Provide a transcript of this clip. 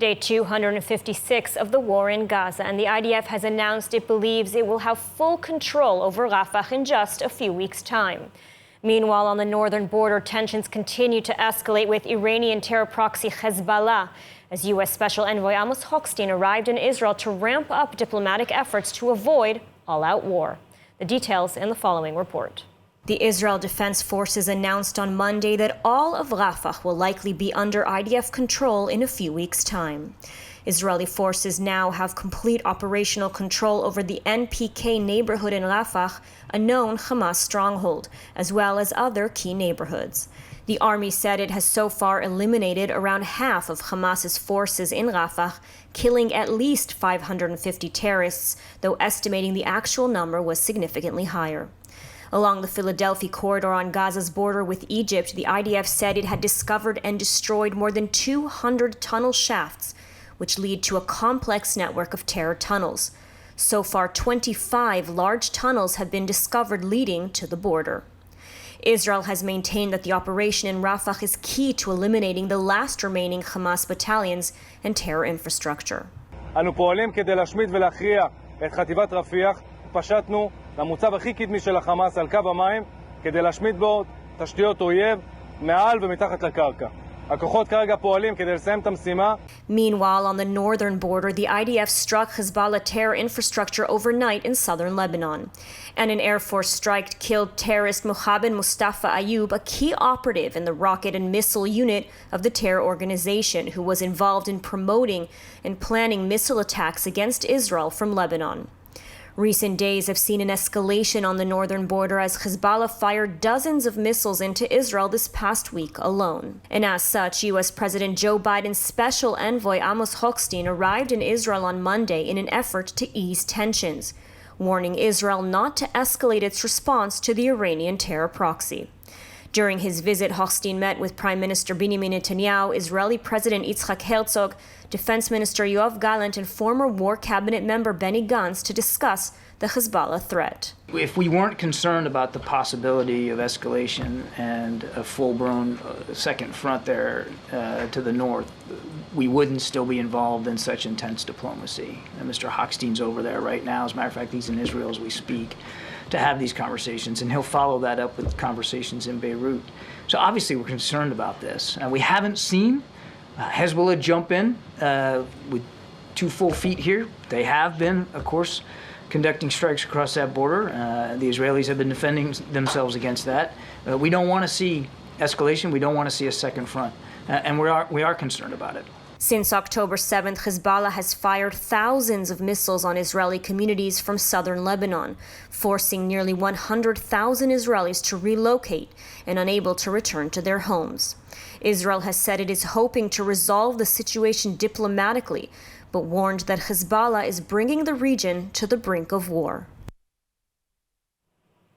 Day 256 of the war in Gaza, and the IDF has announced it believes it will have full control over Rafah in just a few weeks' time. Meanwhile, on the northern border, tensions continue to escalate with Iranian terror proxy Hezbollah, as U.S. Special Envoy Amos Hochstein arrived in Israel to ramp up diplomatic efforts to avoid all-out war. The details in the following report. The Israel Defense Forces announced on Monday that all of Rafah will likely be under IDF control in a few weeks' time. Israeli forces now have complete operational control over the NPK neighborhood in Rafah, a known Hamas stronghold, as well as other key neighborhoods. The army said it has so far eliminated around half of Hamas's forces in Rafah, killing at least 550 terrorists, though estimating the actual number was significantly higher. Along the Philadelphia corridor on Gaza's border with Egypt, the IDF said it had discovered and destroyed more than 200 tunnel shafts, which lead to a complex network of terror tunnels. So far, 25 large tunnels have been discovered leading to the border. Israel has maintained that the operation in Rafah is key to eliminating the last remaining Hamas battalions and terror infrastructure. אנו פועלים כדי להשמיד ולהכריע את חטיבת רפיח. פשטנו למוצב הכי קדמי של החמאס על קו המים כדי להשמיד בו תשתיות אויב מעל ומתחת לקרקע. הכוחות כרגע פועלים כדי לסיים את המשימה. Meanwhile, on the northern border, the IDF struck Hezbollah terror infrastructure overnight in southern Lebanon. And an Air Force strike killed terrorist Mohammed Mustafa Ayub, a key operative in the rocket and missile unit of the terror organization, who was involved in promoting and planning missile attacks against Israel from Lebanon. Recent days have seen an escalation on the northern border as Hezbollah fired dozens of missiles into Israel this past week alone. And as such, U.S. President Joe Biden's special envoy Amos Hochstein arrived in Israel on Monday in an effort to ease tensions, warning Israel not to escalate its response to the Iranian terror proxy. During his visit, Hochstein met with Prime Minister Benjamin Netanyahu, Israeli President Yitzhak Herzog, Defense Minister Yoav Gallant, and former War Cabinet member Benny Gantz to discuss the Hezbollah threat. If we weren't concerned about the possibility of escalation and a full-blown second front there to the north, we wouldn't still be involved in such intense diplomacy. And Mr. Hochstein's over there right now. As a matter of fact, he's in Israel as we speak, to have these conversations, and he'll follow that up with conversations in Beirut. So obviously we're concerned about this. We haven't seen Hezbollah jump in with 2 full feet here. They have been, of course, conducting strikes across that border. The Israelis have been defending themselves against that. We don't want to see escalation. We don't want to see a second front. And we are concerned about it. Since October 7th, Hezbollah has fired thousands of missiles on Israeli communities from southern Lebanon, forcing nearly 100,000 Israelis to relocate and unable to return to their homes. Israel has said it is hoping to resolve the situation diplomatically, but warned that Hezbollah is bringing the region to the brink of war.